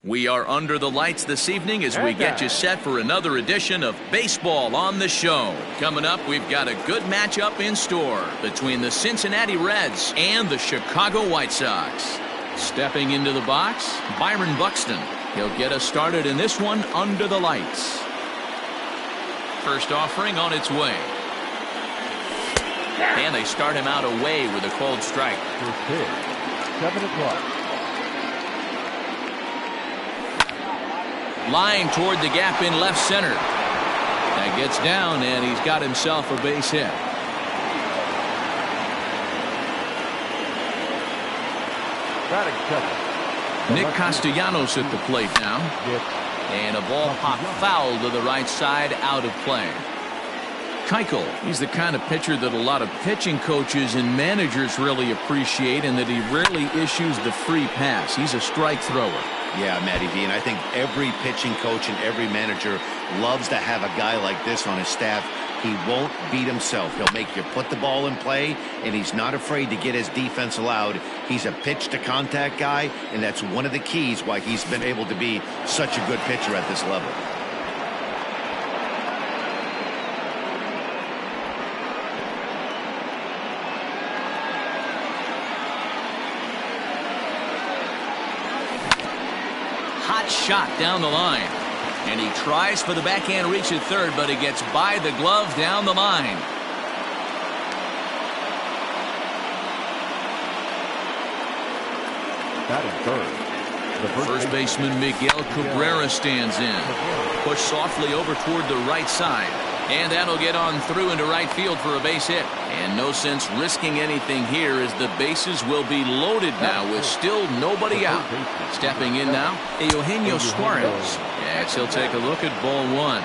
We are under the lights this evening as we get you set for another edition of Baseball on the Show. Coming up, we've got a good matchup in store between the Cincinnati Reds and the Chicago White Sox. Stepping into the box, Byron Buxton. He'll get us started in this one under the lights. First offering on its way. And they start him out away with a cold strike. First pitch, 7 o'clock. Line toward the gap in left center. That gets down, and he's got himself a base hit. Nick Castellanos at the plate now. And a ball pop foul to the right side, out of play. Keuchel, he's the kind of pitcher that a lot of pitching coaches and managers really appreciate, and that he rarely issues the free pass. He's a strike thrower. Yeah, Matty V, and I think every pitching coach and every manager loves to have a guy like this on his staff. He won't beat himself. He'll make you put the ball in play, and he's not afraid to get his defense allowed. He's a pitch-to-contact guy, and that's one of the keys why he's been able to be such a good pitcher at this level. Hot shot down the line. And he tries for the backhand reach at third, but he gets by the glove down the line. Batting third. First baseman Miguel Cabrera stands in. Push softly over toward the right side. And that'll get on through into right field for a base hit. And no sense risking anything here, as the bases will be loaded now with still nobody out. Stepping in now, Eugenio Suarez. Yes, he'll take a look at ball one.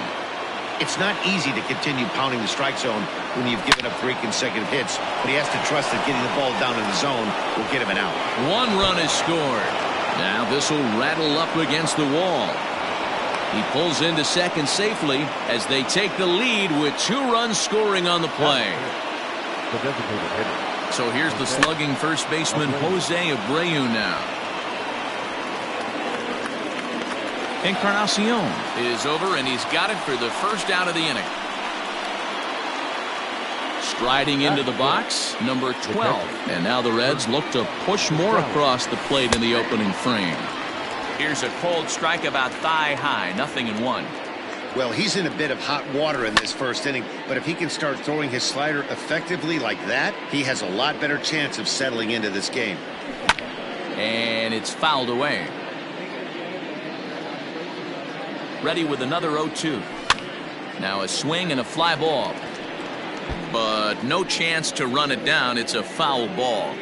It's not easy to continue pounding the strike zone when you've given up 3 consecutive hits, but he has to trust that getting the ball down in the zone will get him an out. 1 run is scored. Now this will rattle up against the wall. He pulls into second safely as they take the lead with 2 runs scoring on the play. So here's the slugging first baseman Jose Abreu now. Encarnacion is over, and he's got it for the first out of the inning. Striding into the box, number 12. And now the Reds look to push more across the plate in the opening frame. Here's a cold strike about thigh high, 0-1. Well, he's in a bit of hot water in this first inning, but if he can start throwing his slider effectively like that, he has a lot better chance of settling into this game. And it's fouled away. Ready with another 0-2. Now a swing and a fly ball. But no chance to run it down. It's a foul ball.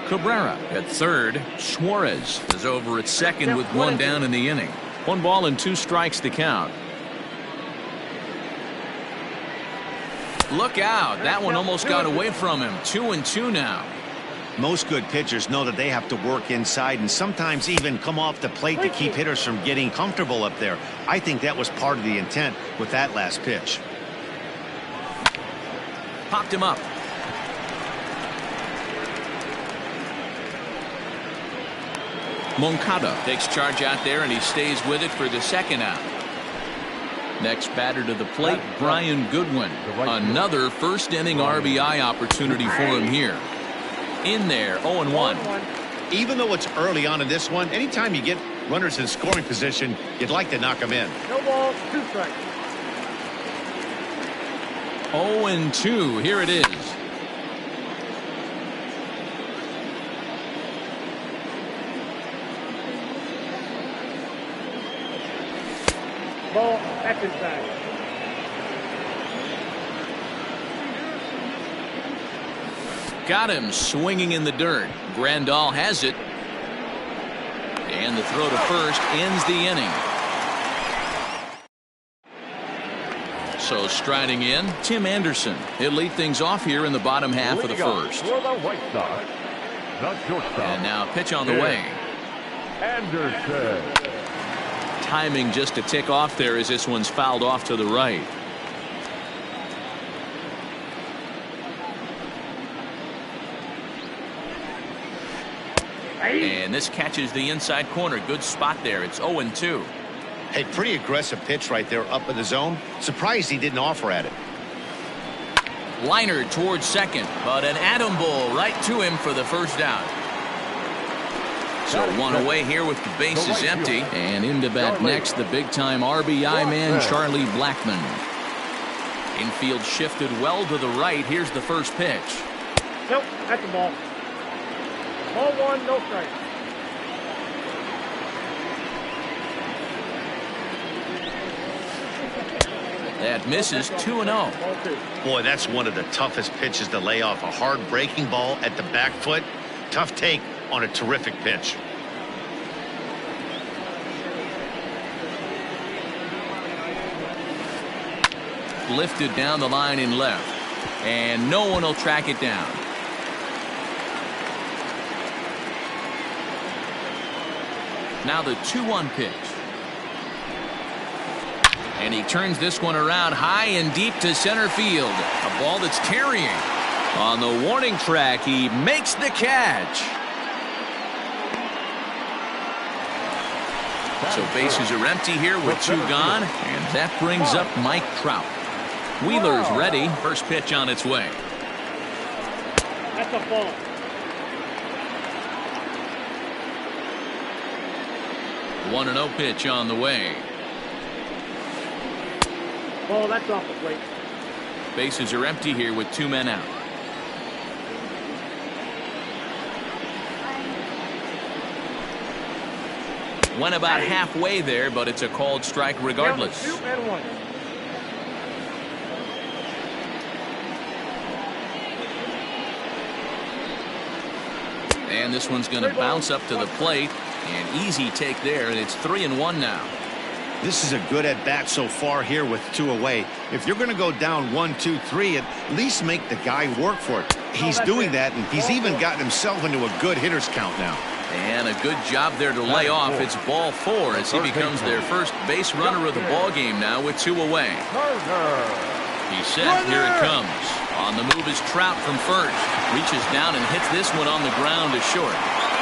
Cabrera at third. Suarez is over at second with 1 down in the inning. 1 ball and 2 strikes to count. Look out. That one almost got away from him. 2-2 now. Most good pitchers know that they have to work inside and sometimes even come off the plate to keep hitters from getting comfortable up there. I think that was part of the intent with that last pitch. Popped him up. Moncada takes charge out there, and he stays with it for the second out. Next batter to the plate, Brian Goodwin. Another first inning RBI opportunity for him here. In there, 0-1. Even though it's early on in this one, anytime you get runners in scoring position, you'd like to knock them in. No balls, 2 strikes. 0-2. Here it is. Ball, back inside. Got him swinging in the dirt. Grandal has it. And the throw to first ends the inning. So striding in, Tim Anderson. He'll lead things off here in the bottom half of the first. For the White Sox, the shortstop. And now pitch on the way. Anderson. Timing just a tick off there as this one's fouled off to the right. And this catches the inside corner. Good spot there. It's 0-2. Hey, pretty aggressive pitch right there up in the zone. Surprised he didn't offer at it. Liner towards second, but an atom ball right to him for the first down. So one away here with the bases empty. And into bat next, the big-time RBI man, Charlie Blackmon. Infield shifted well to the right. Here's the first pitch. Nope, that's the ball. Ball one, no strike. That misses 2-0. Boy, that's one of the toughest pitches to lay off. A hard breaking ball at the back foot. Tough take on a terrific pitch. Lifted down the line in left. And no one will track it down. Now the 2-1 pitch. And he turns this one around high and deep to center field. A ball that's carrying. On the warning track, he makes the catch. So bases are empty here with 2 gone. And that brings up Mike Trout. Wheeler's ready. First pitch on its way. That's a ball. One 1-0 pitch on the way. Ball, that's off the plate. Bases are empty here with 2 men out. Went about halfway there, but it's a called strike regardless. 2-1. And this one's going to bounce up to the plate. An easy take there, and it's 3-1 now. This is a good at-bat so far here with 2 away. If you're going to go down 1, 2, 3, at least make the guy work for it. He's doing that, and he's even gotten himself into a good hitter's count now. And a good job there to lay off. It's ball 4 as he becomes their first base runner of the ball game now with 2 away. He's set. Here it comes. On the move is Trout from first. Reaches down and hits this one on the ground to short.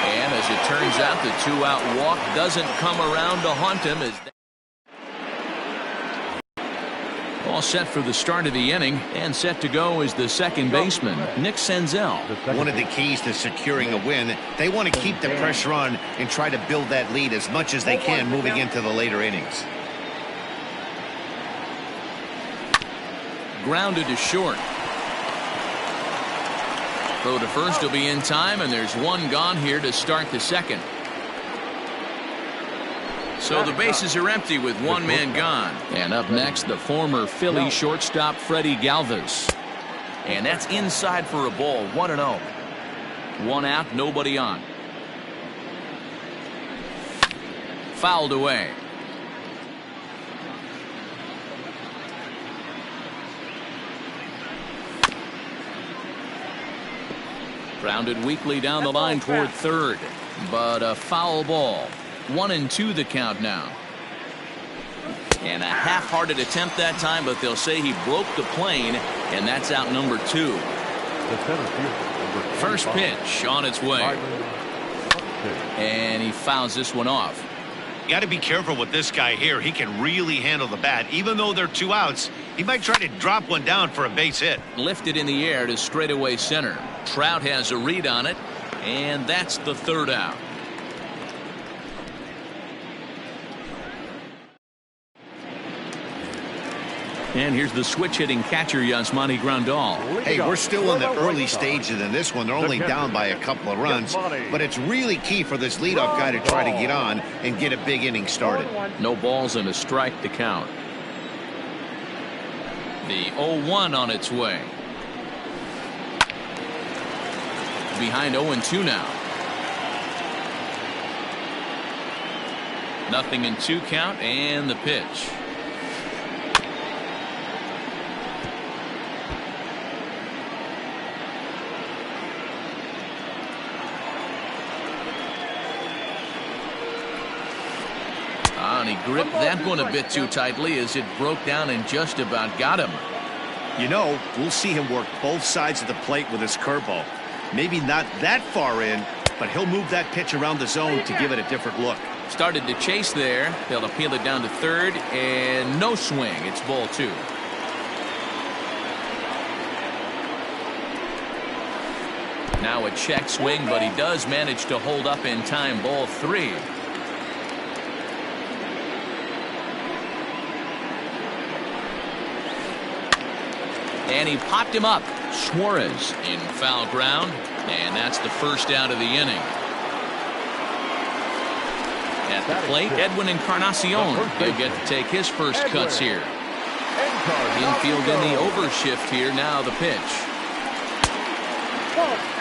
And as it turns out, the 2-out walk doesn't come around to haunt him. All set for the start of the inning, and set to go is the second baseman, Nick Senzel. One of the keys to securing a win, they want to keep the pressure on and try to build that lead as much as they can moving into the later innings. Grounded to short. Throw to first will be in time, and there's 1 gone here to start the second. So the bases are empty with 1 man gone. And up next, the former Philly shortstop Freddie Galvis. And that's inside for a ball. 1-0. 1 out, nobody on. Fouled away. Grounded weakly down the line toward third. But a foul ball. 1-2 the count now. And a half-hearted attempt that time, but they'll say he broke the plane, and that's out number 2. First pitch on its way. And he fouls this one off. Got to be careful with this guy here. He can really handle the bat. Even though they're 2 outs, he might try to drop one down for a base hit. Lifted in the air to straightaway center. Trout has a read on it, and that's the 3rd out. And here's the switch-hitting catcher, Yasmani Grandal. Hey, we're still in the early stages in this one. They're only down by a couple of runs, but it's really key for this leadoff guy to try to get on and get a big inning started. No balls and a strike to count. The 0-1 on its way. Behind 0-2 now. 0-2 count, and the pitch. And he gripped that one a bit too tightly as it broke down and just about got him. You know, we'll see him work both sides of the plate with his curveball. Maybe not that far in, but he'll move that pitch around the zone to give it a different look. Started to chase there. They'll appeal it down to third, and no swing. It's ball 2. Now a check swing, but he does manage to hold up in time. Ball 3. And he popped him up. Suarez in foul ground, and that's the first out of the inning. At the plate, Edwin Encarnacion. He'll get to take his first cuts here. Infield in the overshift here. Now the pitch.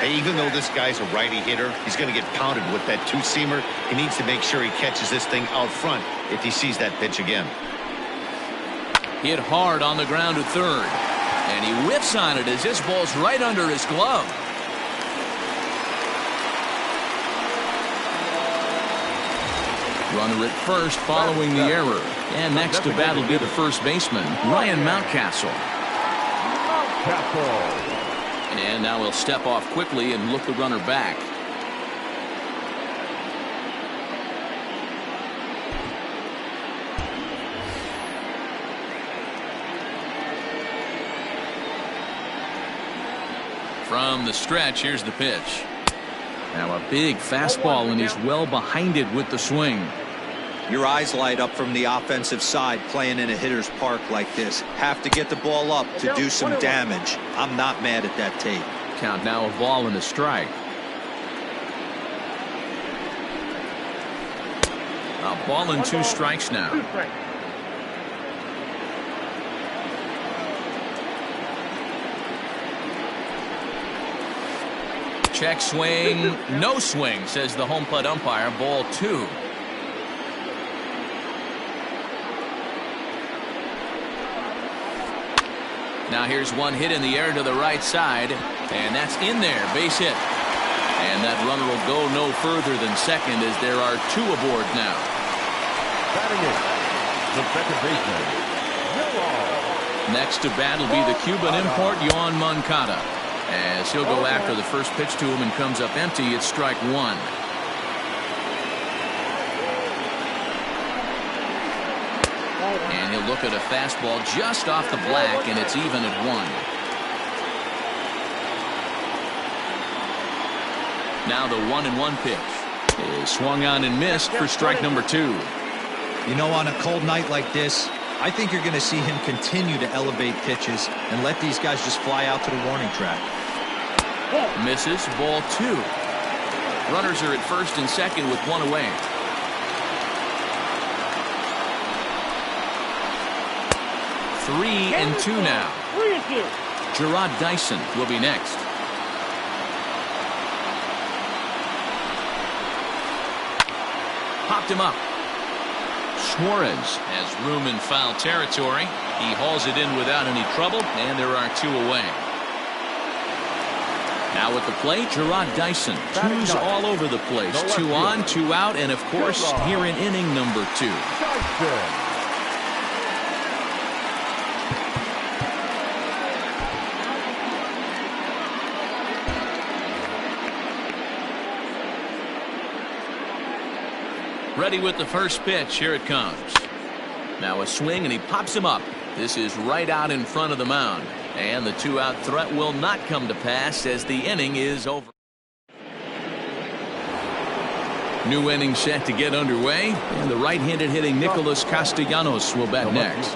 Hey, even though this guy's a righty hitter, he's going to get pounded with that two-seamer. He needs to make sure he catches this thing out front if he sees that pitch again. Hit hard on the ground to third. And he whiffs on it as this ball's right under his glove. Runner at first following the error. And next to bat will be the first baseman, Ryan Mountcastle. And now he'll step off quickly and look the runner back. From the stretch, here's the pitch. Now a big fastball, and he's well behind it with the swing. Your eyes light up from the offensive side playing in a hitter's park like this. Have to get the ball up to do some damage. I'm not mad at that tape. Count now, a ball and a strike. A ball and 2 strikes now. Check swing, no swing, says the home plate umpire. Ball 2. Now here's one hit in the air to the right side, and that's in there, base hit. And that runner will go no further than second as there are 2 aboard now. Batting it, the second baseman, Yoan. Next to bat will be the Cuban import, Yoan Moncada. As he'll go after the first pitch to him and comes up empty, it's strike 1. And he'll look at a fastball just off the black, and it's even at 1. Now the 1-1 pitch is swung on and missed for strike number 2. You know, on a cold night like this, I think you're going to see him continue to elevate pitches and let these guys just fly out to the warning track. Misses, ball 2. Runners are at first and second with 1 away. Three and two now. 3-2. Gerard Dyson will be next. Popped him up. Suarez has room in foul territory. He hauls it in without any trouble, and there are 2 away. Now at the plate, Gerard Dyson. 2's all over the place. 2 on, 2 out, and of course, here in inning number 2. Ready with the first pitch. Here it comes. Now a swing, and he pops him up. This is right out in front of the mound. And the 2-out threat will not come to pass as the inning is over. New inning set to get underway. And the right-handed hitting Nicholas Castellanos will bat next.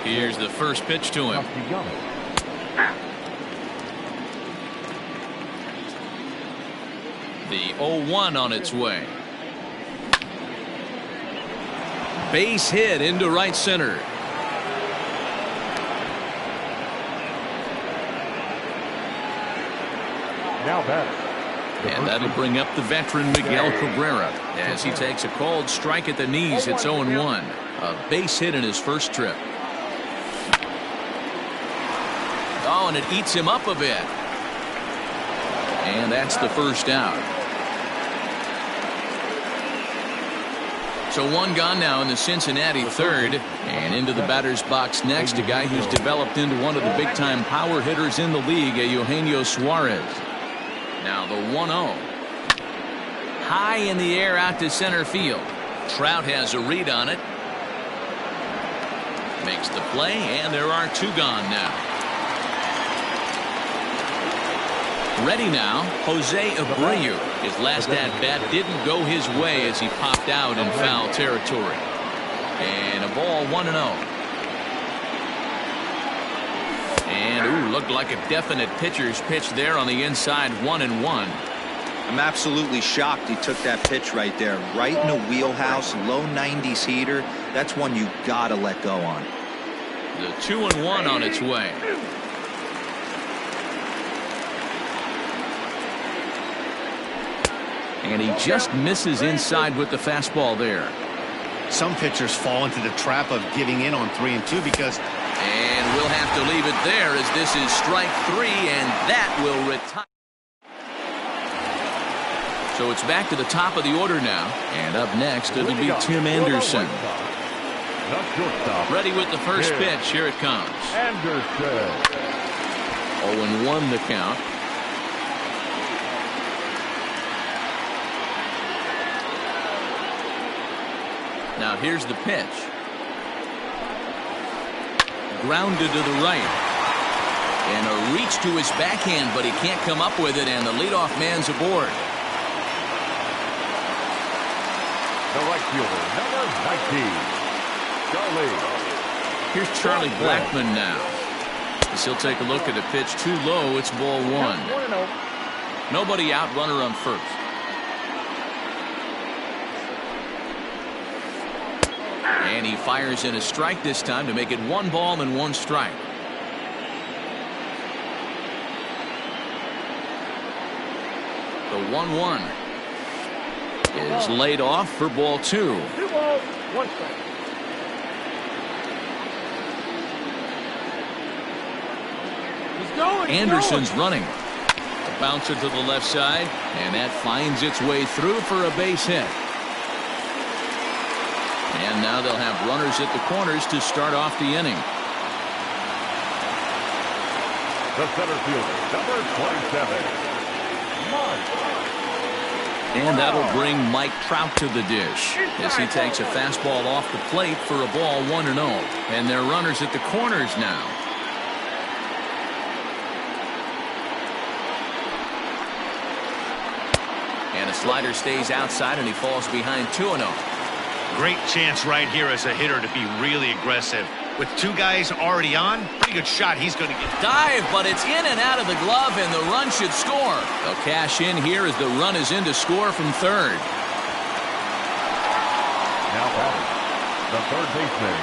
Here's the first pitch to him. The 0-1 on its way. Base hit into right center. Now batter. And that'll bring up the veteran Miguel Cabrera as he takes a called strike at the knees. It's 0-1. A base hit in his first trip. Oh, and it eats him up a bit. And that's the first out. So 1 gone now in the Cincinnati third. And into the batter's box next, a guy who's developed into one of the big-time power hitters in the league, Eugenio Suarez. Now the 1-0. high in the air out to center field. Trout has a read on it. Makes the play, and there are 2 gone now. Ready now, Jose Abreu. His last at-bat didn't go his way as he popped out in foul territory. And a ball 1-0. And, looked like a definite pitcher's pitch there on the inside, 1-1. I'm absolutely shocked he took that pitch right there. Right in the wheelhouse, low 90s heater. That's one you gotta let go on. The 2-1 on its way. And he just misses inside with the fastball there. Some pitchers fall into the trap of giving in on 3-2 because... And we'll have to leave it there as this is strike 3, and that will retire. So it's back to the top of the order now. And up next, it'll be Tim Anderson. Ready with the first pitch. Here it comes. Anderson. 0-1 the count. Now here's the pitch. Grounded to the right. And a reach to his backhand, but he can't come up with it, and the leadoff man's aboard. The right fielder, number 19. Here's Charlie Blackmon now. As he'll take a look at a pitch too low. It's ball 1. Nobody out, runner on first. And he fires in a strike this time to make it 1 ball and 1 strike. The 1-1 is laid off for ball 2. 2 balls, 1 strike. Anderson's running. A bouncer to the left side, and that finds its way through for a base hit. And now they'll have runners at the corners to start off the inning. The center fielder, number 27. And that'll bring Mike Trout to the dish as he takes a fastball off the plate for a ball 1-0. And they're runners at the corners now. And a slider stays outside, and he falls behind 2-0. Great chance right here as a hitter to be really aggressive. With 2 guys already on, pretty good shot he's going to get. Dive, but it's in and out of the glove, and the run should score. They'll cash in here as the run is in to score from third. Now batting, the third baseman.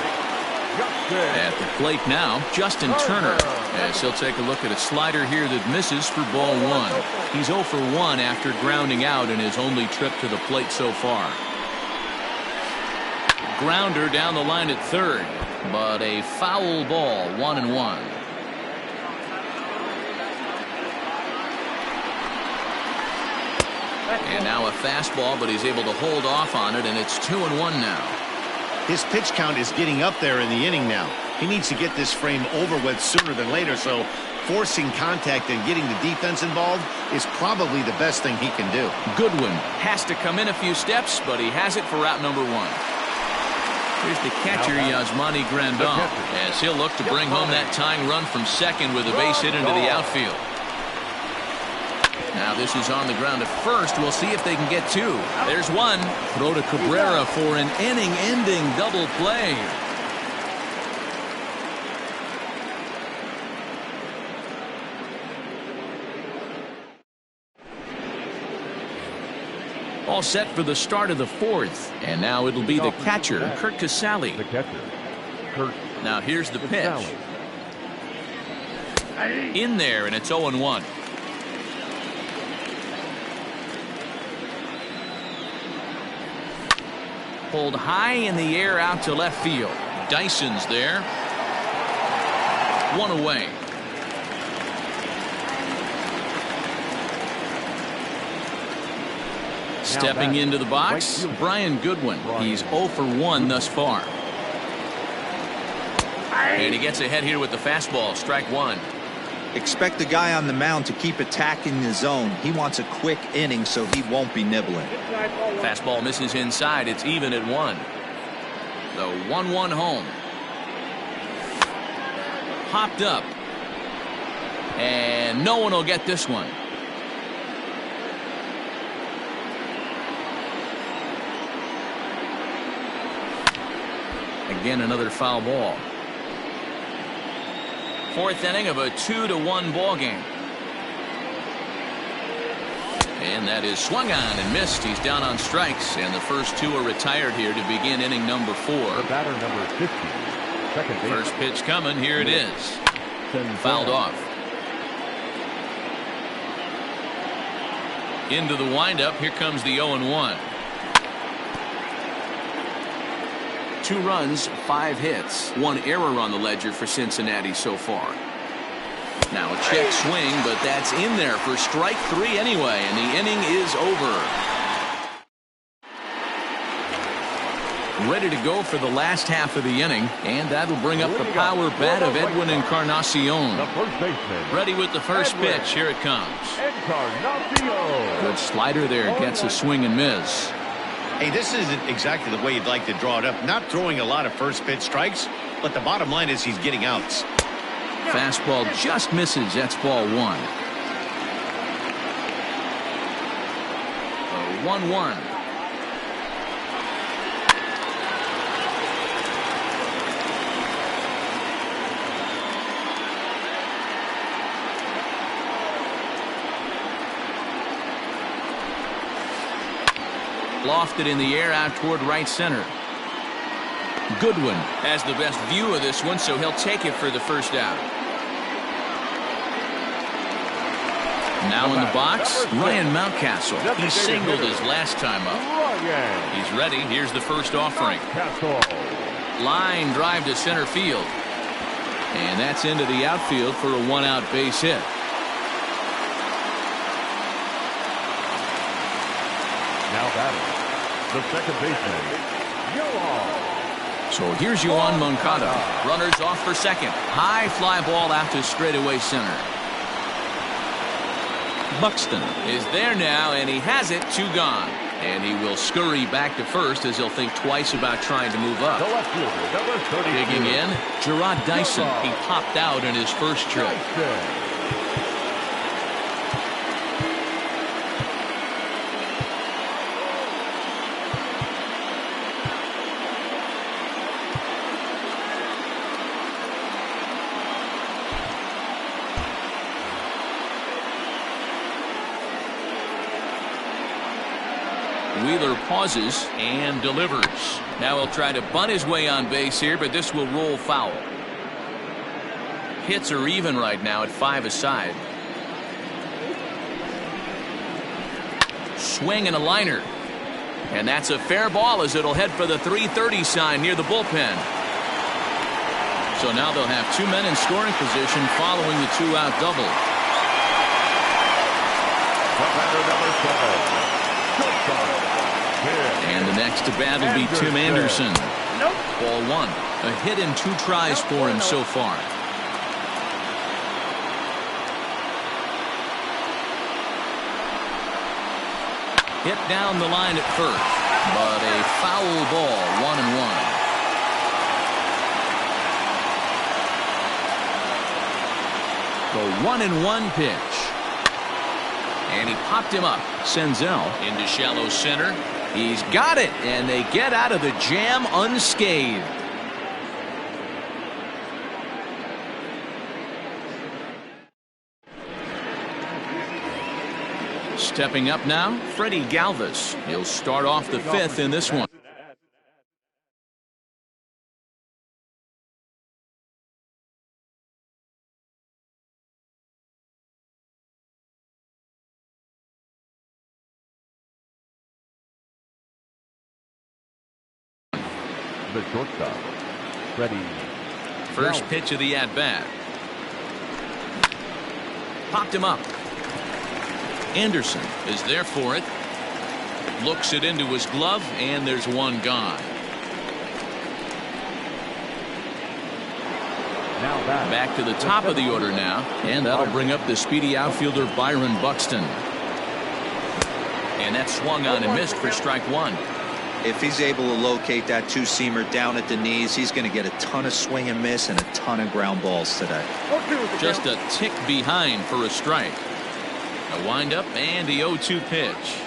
At the plate now, Justin Turner, as he'll take a look at a slider here that misses for ball 1. He's 0 for 1 after grounding out in his only trip to the plate so far. Grounder down the line at third, but a foul ball, 1-1. And now a fastball, but he's able to hold off on it, and it's 2-1 now. His pitch count is getting up there in the inning now. He needs to get this frame over with sooner than later, so forcing contact and getting the defense involved is probably the best thing he can do. Goodwin has to come in a few steps, but he has it for out number 1. Here's the catcher, Yasmani Grandal, as he'll look to bring home that tying run from second with a base hit into the outfield. Now this is on the ground at first. We'll see if they can get 2. There's 1. Throw to Cabrera for an inning-ending double play. All set for the start of the 4th. And now it'll be the catcher, Kurt Casale. The catcher, Kurt. Now here's the pitch. In there, and it's 0-1. Pulled high in the air out to left field. Dyson's there. 1 away. Stepping into the box, Brian Goodwin. He's 0 for 1 thus far. And he gets ahead here with the fastball, strike 1. Expect the guy on the mound to keep attacking the zone. He wants a quick inning, so he won't be nibbling. Fastball misses inside. It's even at 1. The 1-1 home. Popped up. And no one will get this one. Again, another foul ball. 4th inning of a 2-1 ball game. And that is swung on and missed. He's down on strikes, and the first 2 are retired here to begin inning number 4. The batter number 50, second base. First pitch coming. Here it is. Fouled off. Into the windup. Here comes the 0-1. 2 runs, 5 hits, 1 error on the ledger for Cincinnati so far. Now a check swing, but that's in there for strike 3 anyway, and the inning is over. Ready to go for the last half of the inning, and that'll bring up the power bat of Edwin Encarnacion. The first baseman. Ready with the first pitch. Here it comes. Encarnacion. Good slider there. Gets a swing and miss. Hey, this isn't exactly the way you'd like to draw it up. Not throwing a lot of first pitch strikes, but the bottom line is he's getting outs. Fastball just misses. That's ball 1. The 1-1. Lofted in the air out toward right center. Goodwin has the best view of this one, so he'll take it for the first out. Now in the box, Ryan Mountcastle. He singled his last time up. He's ready. Here's the first offering. Line drive to center field. And that's into the outfield for a 1-out base hit. Now batting, the second baseman, Yohan. So here's Yohan Moncada. Runners off for second. High fly ball out to straightaway center. Buxton is there now, and he has it. 2 gone. And he will scurry back to first as he'll think twice about trying to move up. The left fielder, number 32. Digging in, Gerard Dyson. He popped out in his first trip. Wheeler pauses and delivers. Now he'll try to bunt his way on base here, but this will roll foul. Hits are even right now at 5 aside. Swing and a liner. And that's a fair ball as it'll head for the 330 sign near the bullpen. So now they'll have 2 men in scoring position following the 2-out double. The batter number 7. And the next to bat will be Tim Anderson. Ball 1. A hit in 2 tries for him so far. Hit down the line at first, but a foul ball. 1-1. The 1-1 pitch. And he popped him up. Senzel into shallow center. He's got it, and they get out of the jam unscathed. Stepping up now, Freddie Galvis. He'll start off the 5th in this one. The shortstop, Freddie. First pitch of the at-bat. Popped him up. Anderson is there for it. Looks it into his glove, and there's 1 gone. Now that. Back to the top of the order now, and that'll bring up the speedy outfielder Byron Buxton. And that swung on and missed for strike one. If he's able to locate that two-seamer down at the knees, he's going to get a ton of swing and miss and a ton of ground balls today. Just a tick behind for a strike. A windup and the 0-2 pitch.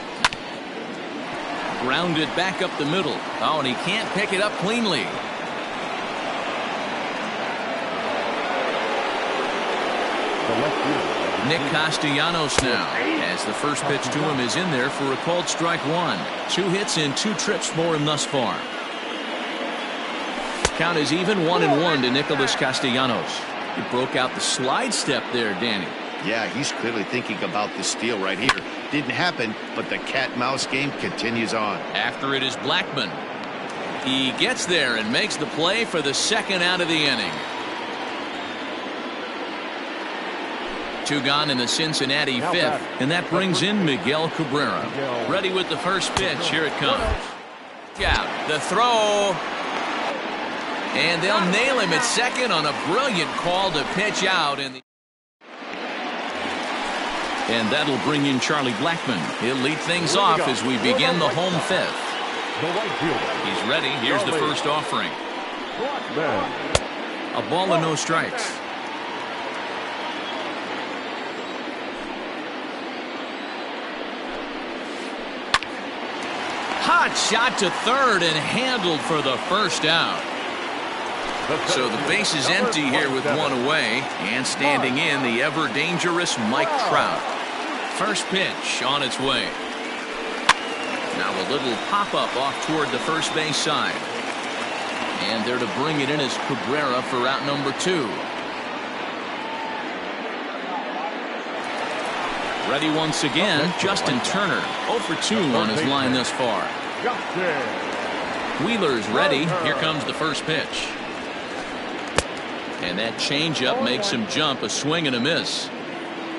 Grounded back up the middle. Oh, and he can't pick it up cleanly. Nick Castellanos now, as the first pitch to him is in there for a called strike one. 2 hits and 2 trips for him thus far. Count is even 1-1 to Nicholas Castellanos. He broke out the slide step there, Danny. Yeah, he's clearly thinking about the steal right here. Didn't happen, but the cat-mouse game continues on. After it is Blackman. He gets there and makes the play for the second out of the inning. 2 gone in the Cincinnati fifth, and that brings in Miguel Cabrera. Ready with the first pitch. Here it comes. Out the throw, and they'll nail him at second on a brilliant call to pitch out. And that'll bring in Charlie Blackman. He'll lead things off as we begin the home fifth. He's ready. Here's the first offering. A ball and no strikes. Hot shot to third and handled for the first out. So the base is empty here with 1 away, and standing in the ever dangerous Mike Trout. First pitch on its way. Now a little pop-up off toward the first base side. And there to bring it in is Cabrera for out number 2. Ready once again, Justin Turner, 0 for 2 on his line thus far. Wheeler's ready. Here comes the first pitch. And that changeup makes him jump, a swing and a miss.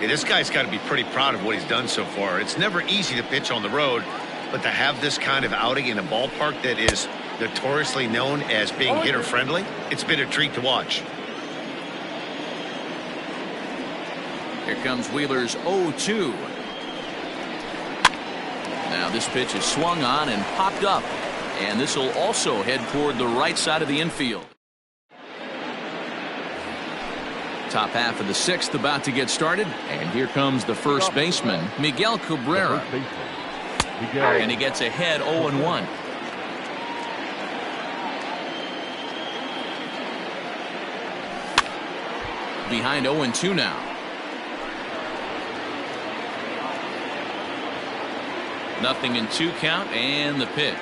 Hey, this guy's got to be pretty proud of what he's done so far. It's never easy to pitch on the road, but to have this kind of outing in a ballpark that is notoriously known as being hitter-friendly, it's been a treat to watch. Here comes Wheeler's 0-2. Now this pitch is swung on and popped up, and this will also head toward the right side of the infield. Top half of the 6th about to get started, and here comes the first baseman, Miguel Cabrera. And he gets ahead 0-1. Behind 0-2 now. Nothing in 2 count, and the pitch.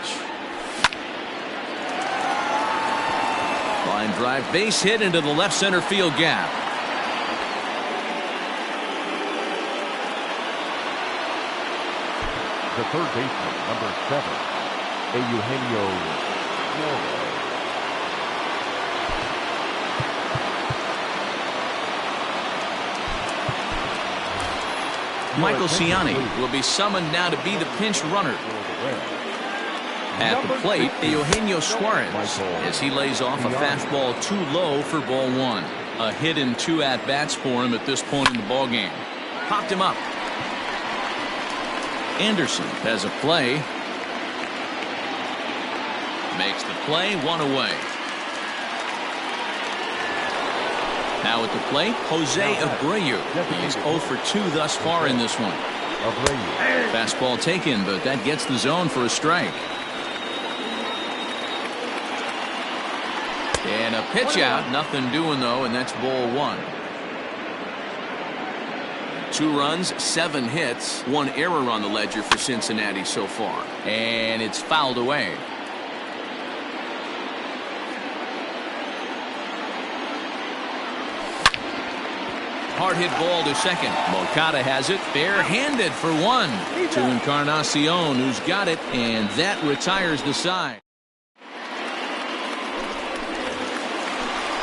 Line drive, base hit into the left center field gap. The third baseman, number 7, Eugenio Suarez. Michael Ciani will be summoned now to be the pinch runner. At the plate, Eugenio Suarez, as he lays off a fastball too low for ball 1. A hit in 2 at-bats for him at this point in the ballgame. Popped him up. Anderson has a play. Makes the play, 1 away. Now at the plate, Jose Abreu. He's 0 for 2 thus far in this one. Fastball taken, but that gets the zone for a strike. And a pitch out, nothing doing though, and that's ball 1. 2 runs, 7 hits, 1 error on the ledger for Cincinnati so far. And it's fouled away. Hard hit ball to second. Moncada has it, bare-handed for 1 to Encarnacion, who's got it, and that retires the side.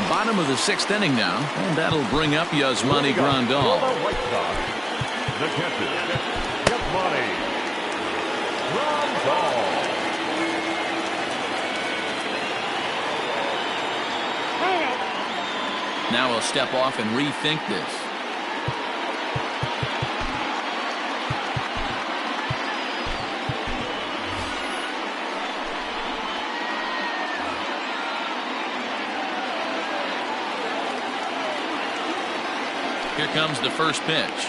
Bottom of the 6th inning now, and that'll bring up Yasmani Grandal. The catcher, Yasmani Grandal. Now he'll step off and rethink this. Here comes the first pitch.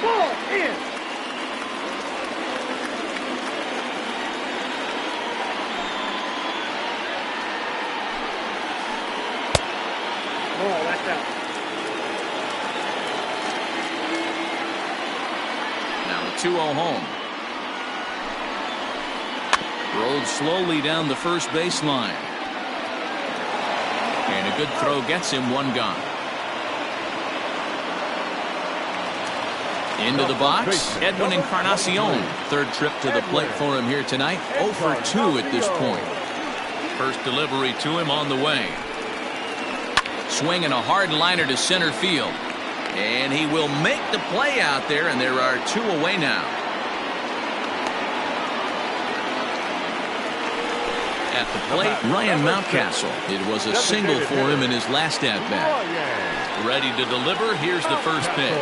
Ball in. Oh, that's out. Now a 2-0 home. Rolled slowly down the first baseline. And a good throw gets him one gone. Into the box, Edwin Encarnacion. Third trip to the plate for him here tonight. 0 for 2 at this point. First delivery to him on the way. Swinging a hard liner to center field. And he will make the play out there, and there are 2 away now. At the plate, Ryan Mountcastle. It was a single for him in his last at-bat. Ready to deliver. Here's the first pitch.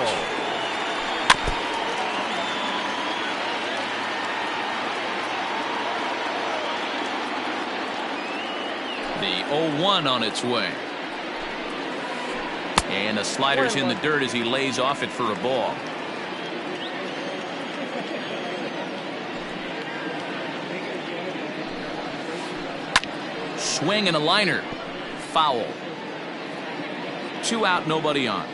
The 0-1 on its way. And the slider's in the dirt as he lays off it for a ball. Swing and a liner. Foul. 2 out, nobody on.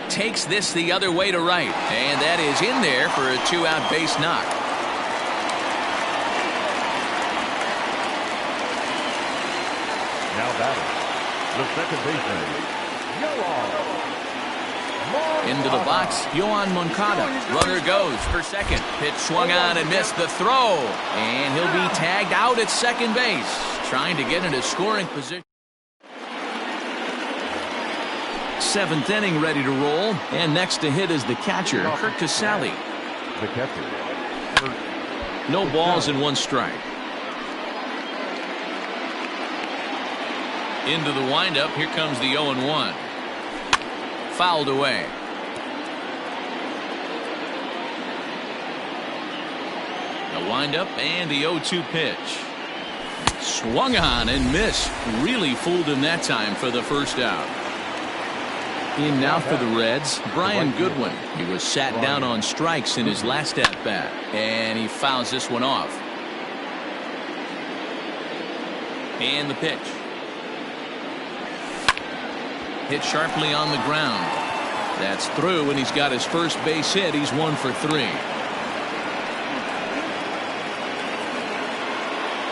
Takes this the other way to right. And that is in there for a 2-out base knock. Now batting, the second baseman, Yoan. Into the box, Yoan Moncada. Runner goes for second. Pitch swung on and missed the throw. And he'll be tagged out at second base. Trying to get into scoring position. 7th inning ready to roll. And next to hit is the catcher, Kurt Casale. The catcher. No balls and 1 strike. Into the windup. Here comes the 0-1. Fouled away. The windup and the 0-2 pitch. Swung on and missed. Really fooled him that time for the first out. In now for the Reds, Brian Goodwin. He was sat down on strikes in his last at-bat, and he fouls this one off. And the pitch. Hit sharply on the ground. That's through, and he's got his first base hit. He's 1 for 3.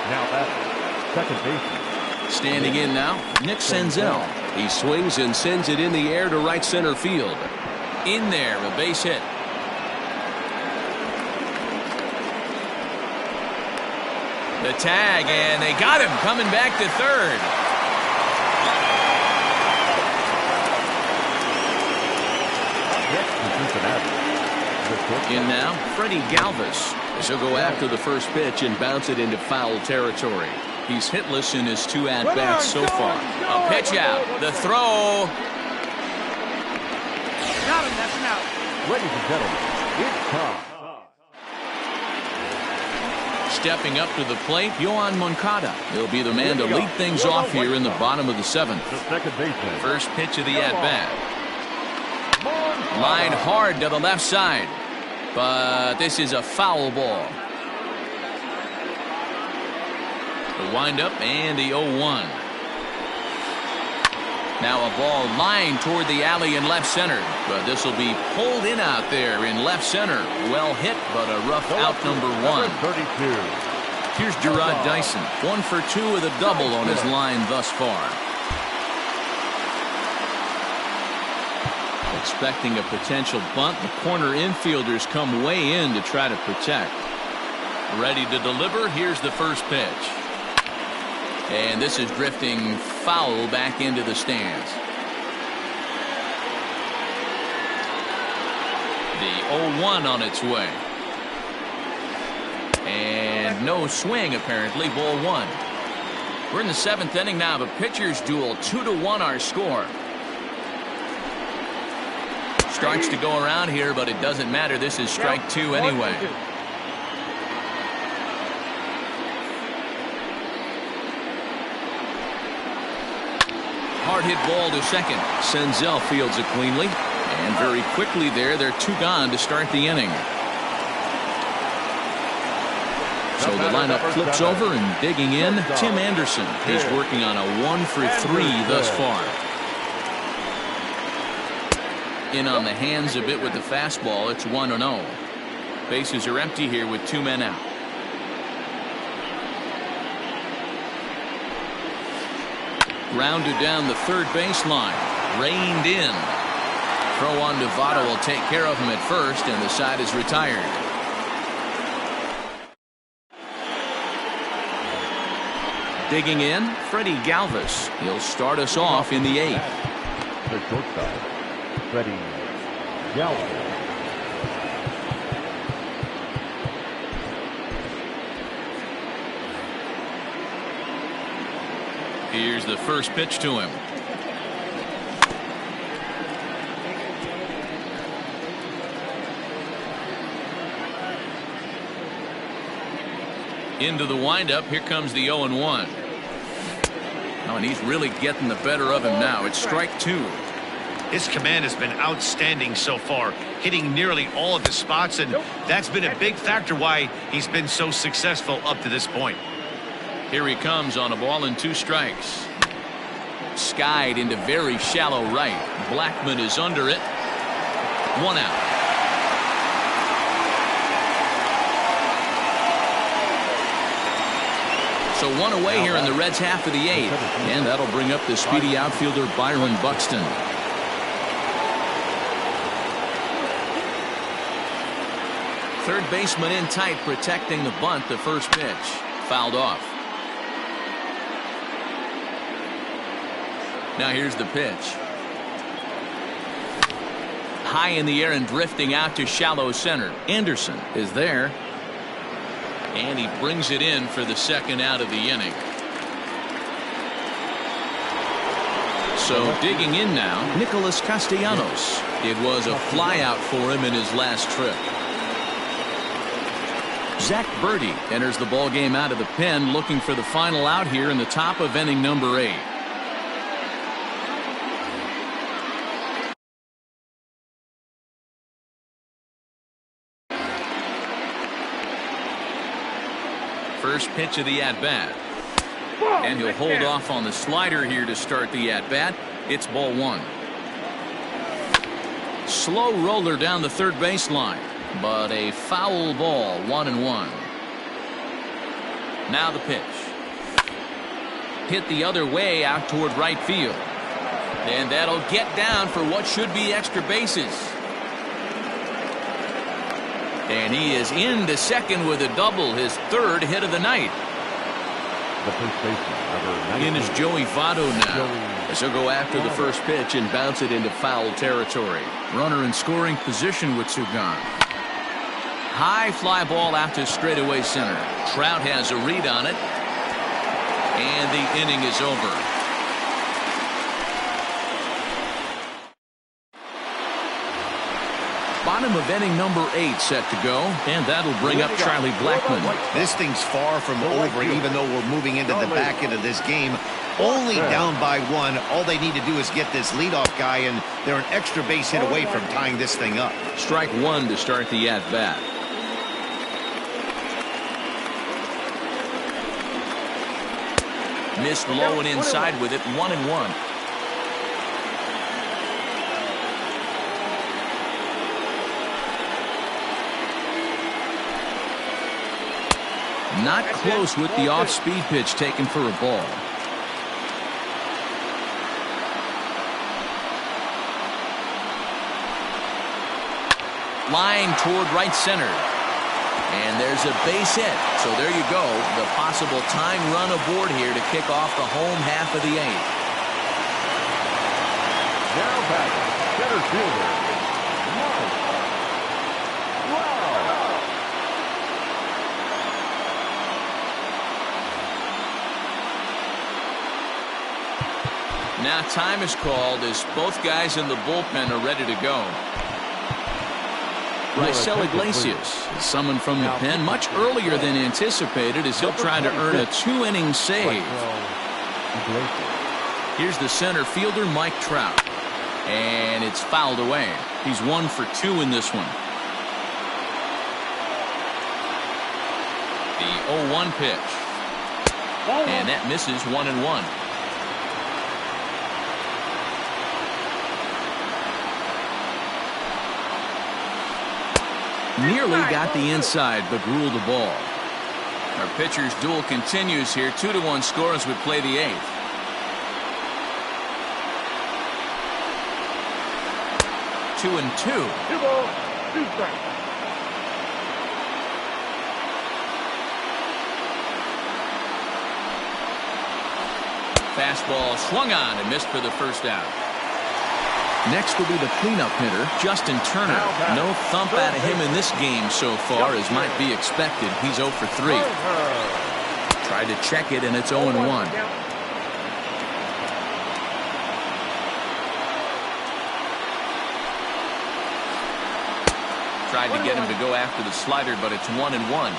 Now batting, second baseman. Standing in now, Nick Senzel. He swings and sends it in the air to right center field. In there, a base hit. The tag, and they got him coming back to third. In now, Freddie Galvis. He'll go after the first pitch and bounce it into foul territory. He's hitless in his 2 at-bats so far. A pitch out. The throw. Got him. That's an out. Ladies and gentlemen, it's time. Stepping up to the plate, Yoan Moncada. He'll be the man to lead things off here in the bottom of the 7th. The second baseman. First pitch of the at-bat. Line hard to the left side. But this is a foul ball. The windup and the 0-1. Now a ball lined toward the alley in left center. But this will be pulled in out there in left center. Well hit, but a rough out number 1. 32. Here's Gerard Dyson. 1 for 2 with a double on his line thus far. Expecting a potential bunt, the corner infielders come way in to try to protect. Ready to deliver. Here's the first pitch. And this is drifting foul back into the stands. The 0-1 on its way. no swing, apparently. Ball one. We're in the 7th inning now of a pitcher's duel. 2-1 our score. Starts to go around here, but it doesn't matter. This is strike 2 anyway. Hard hit ball to second. Senzel fields it cleanly. And very quickly there, they're 2 gone to start the inning. So the lineup flips over, and digging in, Tim Anderson is working on a 1 for 3 thus far. In on the hands a bit with the fastball. It's 1-0. Bases are empty here with 2 men out. Grounded down the third baseline. Reined in. Throw on to Votto will take care of him at first, and the side is retired. Digging in, Freddie Galvis. He'll start us off in the 8th. The shortstop, Freddie Galvis. Here's the first pitch to him. Into the windup. Here comes the 0-1. Oh, and he's really getting the better of him now. It's strike 2. His command has been outstanding so far, hitting nearly all of the spots, and that's been a big factor why he's been so successful up to this point. Here he comes on a ball and 2 strikes. Skied into very shallow right. Blackman is under it. 1 out. So 1 away here in the Reds' half of the 8th. And that'll bring up the speedy outfielder Byron Buxton. Third baseman in tight, protecting the bunt. The first pitch fouled off. Now here's the pitch. High in the air and drifting out to shallow center. Anderson is there. And he brings it in for the 2nd out of the inning. So digging in now, Nicholas Castellanos. It was a flyout for him in his last trip. Zach Birdie enters the ball game out of the pen, looking for the final out here in the top of inning number 8. First pitch of the at-bat. And he'll hold off on the slider here to start the at-bat. It's ball 1. Slow roller down the third baseline, but a foul ball. 1-1. Now the pitch. Hit the other way out toward right field. And that'll get down for what should be extra bases. And he is into second with a double, his 3rd hit of the night. The first baseman, number 19. In is Joey Votto now, as he'll go after the first pitch and bounce it into foul territory. Runner in scoring position with Sugan. High fly ball out to straightaway center. Trout has a read on it. And the inning is over. Bottom of inning number 8 set to go, and that'll bring up Charlie Blackman. This thing's far from over, even though we're moving into the back end of this game. Only down by 1. All they need to do is get this leadoff guy, and they're an extra base hit away from tying this thing up. Strike 1 to start the at-bat. Missed low and inside with it. 1-1. Not close with the off-speed pitch taken for a ball. Line toward right center. And there's a base hit. So there you go. The possible tying run aboard here to kick off the home half of the 8th. Now back, center fielder. Now time is called as both guys in the bullpen are ready to go. Raisel Iglesias is summoned from the pen much earlier than anticipated as he'll try to earn a 2-inning save. Here's the center fielder, Mike Trout. And it's fouled away. He's 1 for 2 in this one. The 0-1 pitch. And that misses 1-1. Nearly got the inside, but ruled the ball. Our pitcher's duel continues here. 2-1 score as we play the 8th. Two and two. 2 balls, 2 strikes. Fastball swung on and missed for the first out. Next will be the cleanup hitter, Justin Turner. No thump out of him in this game so far, as might be expected. He's 0 for 3. Tried to check it, and it's 0-1. Tried to get him to go after the slider, but it's 1-1.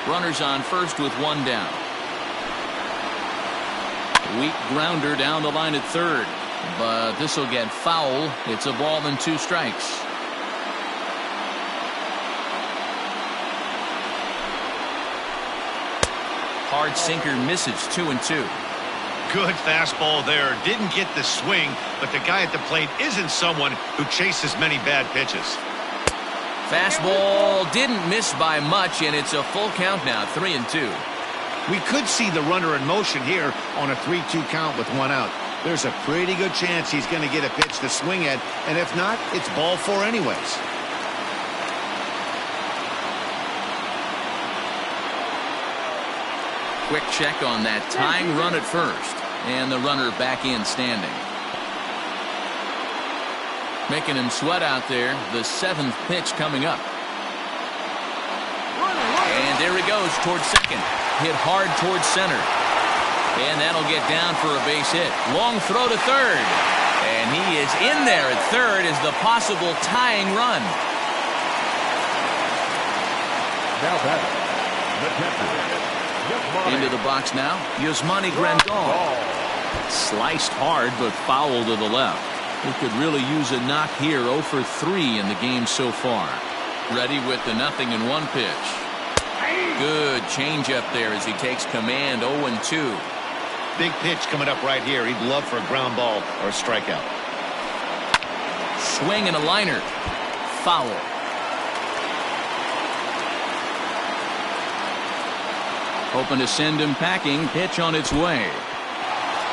Runners on first with 1 down. Weak grounder down the line at third. But this will get foul. It's a ball and 2 strikes. Hard sinker misses. 2-2. Good fastball there. Didn't get the swing, but the guy at the plate isn't someone who chases many bad pitches. Fastball didn't miss by much, and it's a full count now. 3-2. We could see the runner in motion here on a 3-2 count with 1 out. There's a pretty good chance he's going to get a pitch to swing at, and if not, it's ball 4 anyways. Quick check on that tying run at first, and the runner back in standing. Making him sweat out there. The 7th pitch coming up. And there he goes towards second. Hit hard towards center. And that'll get down for a base hit. Long throw to third. And he is in there at third as the possible tying run. Now batting, the catcher, Into the box now, Yasmani Grandal. Sliced hard, but foul to the left. He could really use a knock here. 0 for 3 in the game so far. Ready with the 0-1 pitch. Good changeup there as he takes command. 0-2. Big pitch coming up right here. He'd love for a ground ball or a strikeout. Swing and a liner. Foul. Hoping to send him packing. Pitch on its way.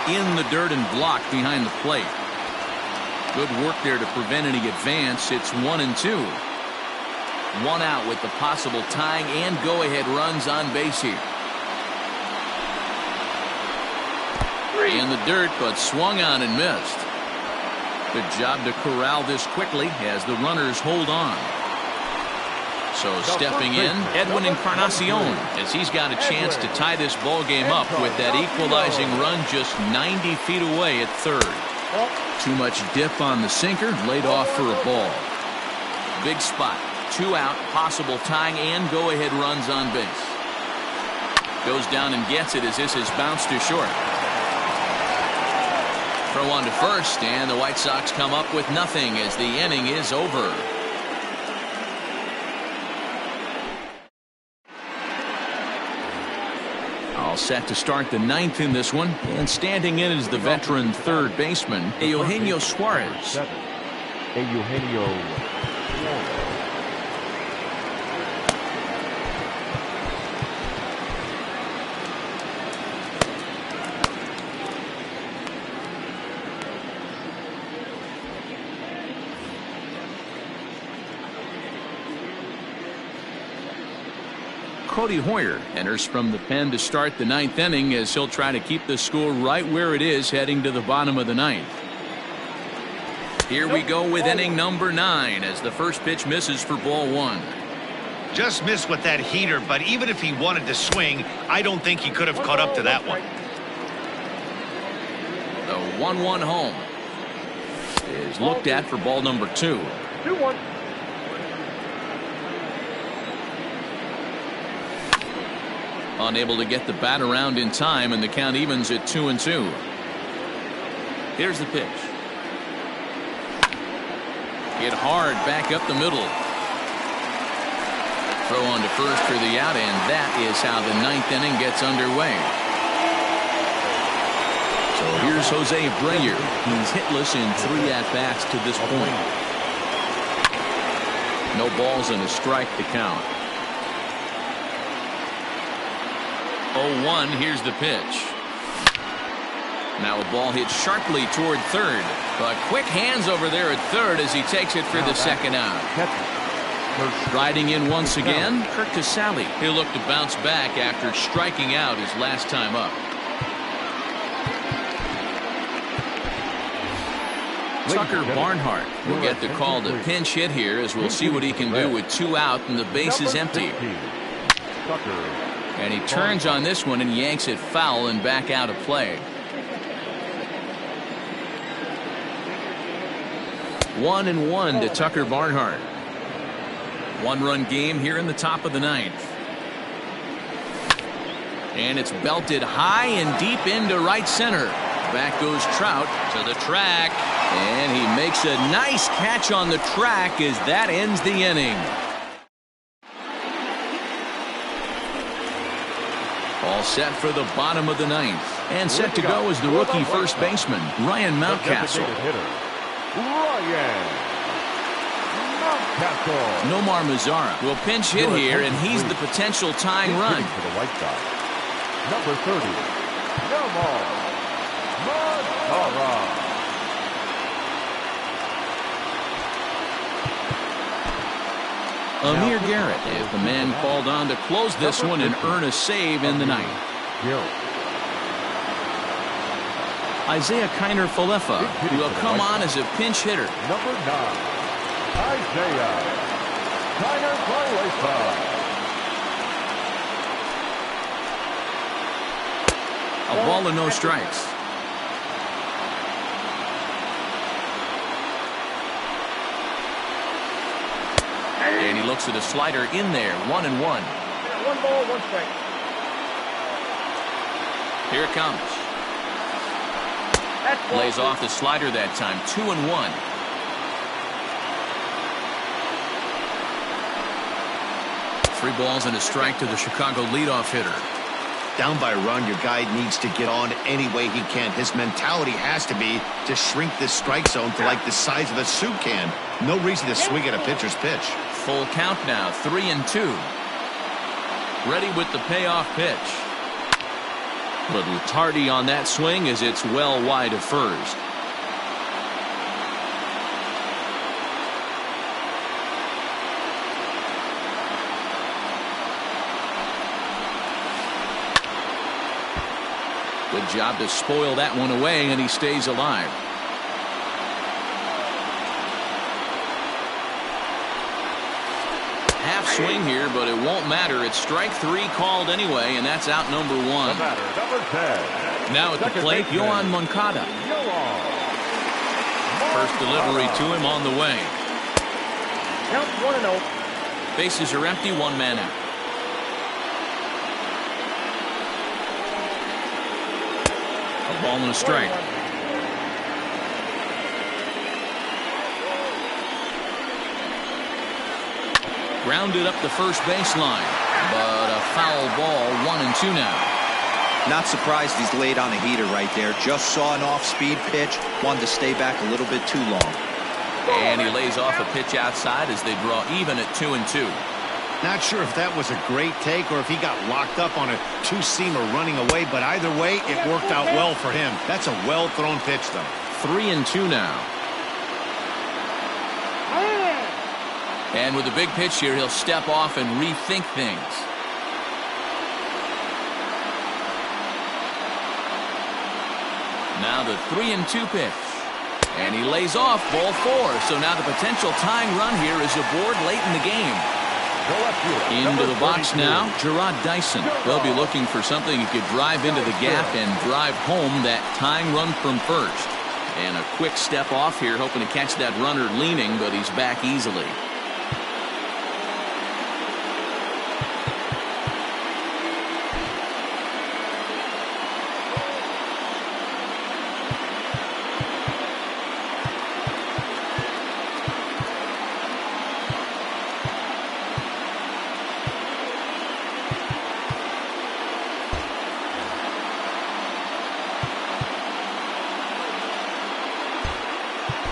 In the dirt and blocked behind the plate. Good work there to prevent any advance. It's 1-2. 1 out with the possible tying and go-ahead runs on base here. In the dirt, but swung on and missed. Good job to corral this quickly as the runners hold on. So stepping in, Edwin Encarnacion, as he's got a chance to tie this ball game up with that equalizing run just 90 feet away at third. Too much dip on the sinker, laid off for a ball. Big spot. 2 out, possible tying and go-ahead runs on base. Goes down and gets it as this is bounced to short. Throw on to first, and the White Sox come up with nothing as the inning is over. All set to start the 9th in this one, and standing in is the veteran third baseman, Eugenio Suarez. Eugenio Suarez. Cody Hoyer enters from the pen to start the 9th inning as he'll try to keep the score right where it is heading to the bottom of the 9th. Here we go with inning number 9 as the first pitch misses for ball 1. Just missed with that heater, but even if he wanted to swing, I don't think he could have caught up to that one. The 1-1 home. Is looked at for ball number 2. 2-1. Unable to get the bat around in time, and the count evens at 2-2. Here's the pitch. Hit hard back up the middle. Throw on to first for the out, and that is how the 9th inning gets underway. So here's Jose Abreu. He's hitless in 3 at-bats to this point. No balls and a strike to count. 0-1. Here's the pitch. Now a ball hit sharply toward third, but quick hands over there at third as he takes it for the second out. Riding in once again, Kirk Casale. He'll look to bounce back after striking out his last time up. Tucker Barnhart will get the call to pinch hit here, as we'll see what he can do with 2 out and the base is empty. And he turns on this one and yanks it foul and back out of play. 1-1 to Tucker Barnhart. 1-run game here in the top of the 9th. And it's belted high and deep into right center. Back goes Trout to the track, and he makes a nice catch on the track as that ends the inning. All set for the bottom of the 9th, and set to go is the rookie first baseman Ryan Mountcastle. Nomar Mazara will pinch hit here, and he's the potential tying run. Number 30, Nomar Mazara. Amir Garrett is the man called on to close this one and earn a save in the 9th. Isaiah Kiner-Falefa will come on as a pinch hitter. Number 9, Isaiah Kiner-Falefa. A ball and no strikes. And he looks at a slider in there. 1-1. 1 ball, 1 strike. Here it comes. Lays off the slider that time. 2-1. Three balls and a strike to the Chicago leadoff hitter. Down by a run, your guy needs to get on any way he can. His mentality has to be to shrink this strike zone to like the size of a soup can. No reason to swing at a pitcher's pitch. Full count now, 3-2. Ready with the payoff pitch. Little tardy on that swing as it's well wide of first. Good job to spoil that one away, and he stays alive. Half swing here, but it won't matter. It's strike 3 called anyway, and that's out number 1. Number 10. Now at the plate, Yohan Moncada. First delivery to him on the way. Count 1-0. Bases are empty, 1 man out. A ball and a strike. Grounded up the first baseline, but a foul ball. 1-2 now. Not surprised he's laid on a heater right there. Just saw an off-speed pitch. Wanted to stay back a little bit too long. And he lays off a pitch outside as they draw even at 2-2. Not sure if that was a great take or if he got locked up on a two-seamer running away, but either way, it worked out well for him. That's a well-thrown pitch, though. 3-2 now. And with a big pitch here, he'll step off and rethink things. Now the 3-2 pitch. And he lays off ball 4. So now the potential tying run here is aboard late in the game. The left fielder, Into the number box 32. now, Gerard Dyson. They'll be looking for something he could drive into the gap and drive home that tying run from first. And a quick step off here, hoping to catch that runner leaning, but he's back easily.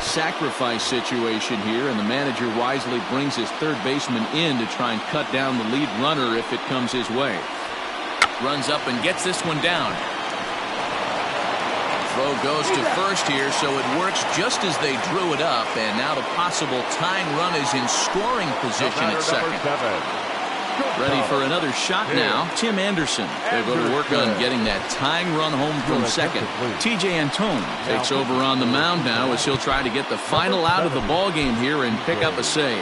Sacrifice situation here, and the manager wisely brings his third baseman in to try and cut down the lead runner if it comes his way. Runs up and gets this one down. Throw goes to first here, so it works just as they drew it up, and now the possible tying run is in scoring position at second. Ready for another shot now, Tim Anderson. They'll go to work on getting that tying run home from second. TJ Antone takes over on the mound now as he'll try to get the final out of the ball game here and pick up a save.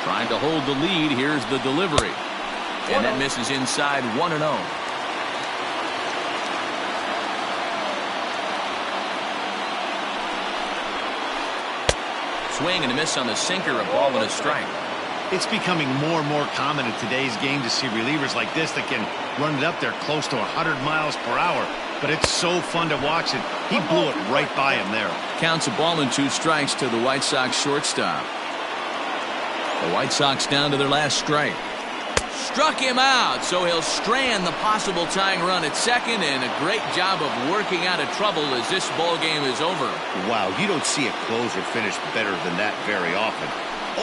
Trying to hold the lead. Here's the delivery. And that misses inside 1-0. Swing and a miss on the sinker, a ball and a strike. It's becoming more and more common in today's game to see relievers like this that can run it up there close to 100 miles per hour. But it's so fun to watch it. He blew it right by him there. Counts a ball and 2 strikes to the White Sox shortstop. The White Sox down to their last strike. Struck him out, so he'll strand the possible tying run at second, and a great job of working out of trouble as this ball game is over. Wow, you don't see a closer finish better than that very often.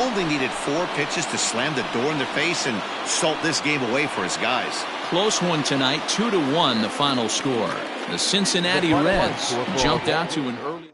Only needed 4 pitches to slam the door in their face and salt this game away for his guys. Close one tonight, 2-1 the final score. The Cincinnati Reds jumped out to an early